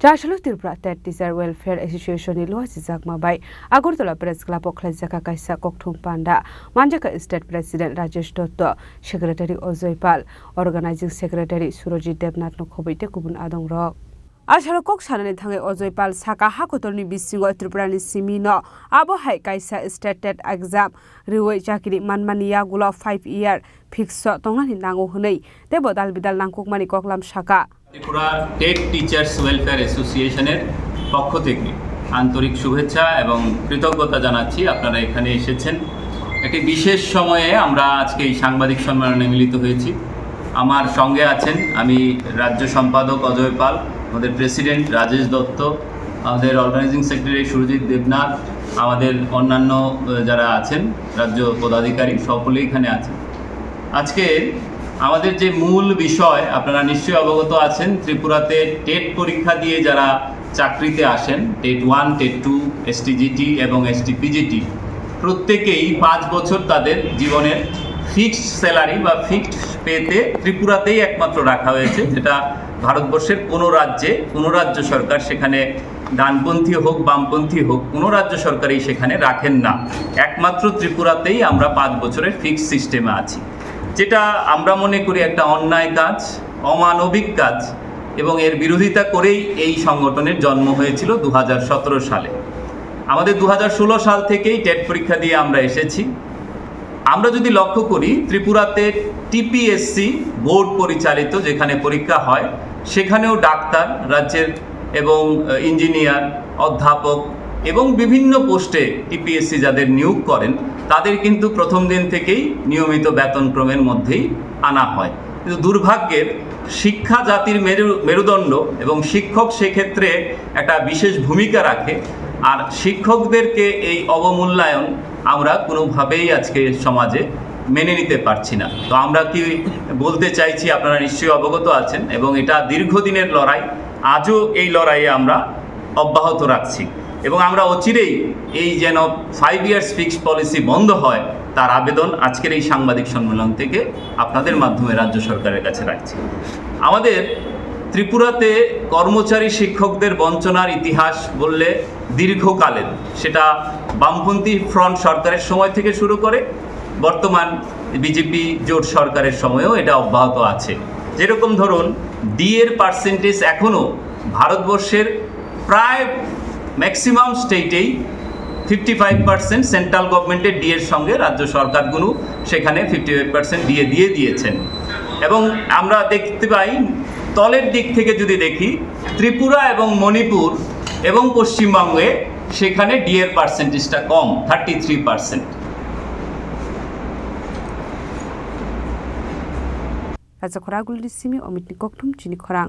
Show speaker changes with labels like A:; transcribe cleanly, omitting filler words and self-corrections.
A: Rashalo Tripura Tet Teacher Welfare Association ni luas Jakma bai Agartala Press Club Okhlajaka Kaisa Kokthum Panda Manjaka State President Rajesh Dotto Secretary Ojoy Pal Organizing Secretary Surojit Debnath no khobaite kubun adong rok Ashara kok sanani thangai Ojoy Pal saka hakotorni bisingo Tripurani simino abo hai kaisa state tet exam riwai chakiri manmaniya gula 5 year fix tongnani nango hunei tebo dalbidal nangkukmani koklam saka
B: Tripura TET teachers welfare অ্যাসোসিয়েশনের পক্ষ থেকে আন্তরিক শুভেচ্ছা এবং কৃতজ্ঞতা জানাচ্ছি আপনারা এখানে এসেছেন একটি বিশেষ সময়ে আমরা আজকে এই সাংবাদিক সম্মেলনে মিলিত হয়েছি আমার সঙ্গে আছেন আমি রাজ্য সম্পাদক অজয় পাল আমাদের প্রেসিডেন্ট রাজেশ দত্ত আমাদের অর্গানাইজিং সেক্রেটারি সুরজিৎ দেবনাথ আমাদের অন্যান্য যারা আছেন রাজ্য পদাধিকারী সকলেই এখানে আছেন আজকে আমাদের যে মূল বিষয় আপনারা নিশ্চয়ই অবগত আছেন ত্রিপুরাতে টেট পরীক্ষা দিয়ে যারা চাকরিতে আসেন টেট 1 টেট 2 এসটিজিটি এবং এসটিপিজিটি প্রত্যেকেই 5 বছর তাদের জীবনের ফিক্সড স্যালারি বা ফিক্সড পেতে ত্রিপুরাতেই একমাত্র রাখা হয়েছে যেটা ভারতবর্ষের কোনো রাজ্য সরকার সেখানে ডানপন্থী হোক বামপন্থী হোক কোনো রাজ্য সরকারই সেখানে রাখেন না একমাত্র ত্রিপুরাতেই আমরা 5 বছরের ফিক্সড সিস্টেমে আছি যেটা আমরা মনে করি একটা অন্যায় কাজ অমানবিক কাজ এবং এর বিরোধিতা করেই এই সংগঠনের জন্ম হয়েছিল 2017 সালে আমাদের 2016 সাল থেকেই টেট পরীক্ষা দিয়ে আমরা এসেছি আমরা যদি লক্ষ্য করি ত্রিপুরাতে টিপিএসসি বোর্ড পরিচালিত যেখানে পরীক্ষা হয় সেখানেও ডাক্তার রাজ্যের এবং ইঞ্জিনিয়ার অধ্যাপক এবং বিভিন্ন পোস্টে টিপিএসসি যাদের নিয়োগ করেন তাদের কিন্তু প্রথম দিন থেকেই নিয়মিত বেতনক্রমের মধ্যেই আনা হয় কিন্তু দুর্ভাগ্যের শিক্ষা জাতির মেরুদণ্ড এবং শিক্ষক সেক্ষেত্রে একটা বিশেষ ভূমিকা রাখে আর শিক্ষকদেরকে এই অবমূল্যায়ন আমরা কোনোভাবেই আজকে সমাজে মেনে নিতে পারছি না তো আমরা কি বলতে চাইছি আপনারা নিশ্চয়ই অবগত আছেন এবং এটা দীর্ঘদিনের লড়াই আজও এই লড়াইয়ে আমরা অব্যাহত রাখছি এবং আমরা অচিরেই এই যেন 5 ইয়ার্স ফিক্সড পলিসি বন্ধ হয় তার আবেদন আজকের এই সাংবাদিক সম্মেলন থেকে আপনাদের মাধ্যমে রাজ্য সরকারের কাছে রাখছি আমাদের ত্রিপুরাতে কর্মচারী শিক্ষকদের বঞ্চনার ইতিহাস বললে দীর্ঘকালের সেটা বামপন্থী ফ্রন্ট সরকারের সময় থেকে শুরু করে বর্তমান বিজেপি জোট সরকারের সময়ও এটা অব্যাহত আছে যেরকম ধরুন ডি এর পার্সেন্টেজ এখনও ভারতবর্ষের প্রায় ম্যাক্সিমাম স্টেটেই 55% সেন্ট্রাল গভর্নমেন্টের ডি এর সঙ্গে রাজ্য সরকারগুলো সেখানে 55% দিয়ে দিয়েছেন এবং আমরা দেখতে পাই তলের দিক থেকে যদি দেখি ত্রিপুরা এবং মণিপুর এবং পশ্চিমবঙ্গে সেখানে ডি এর পার্সেন্টেজটা কম 33%।
A: রাজ্য খরাগুলি সিমি অমিত নিকোকঠুম চিনি খরাং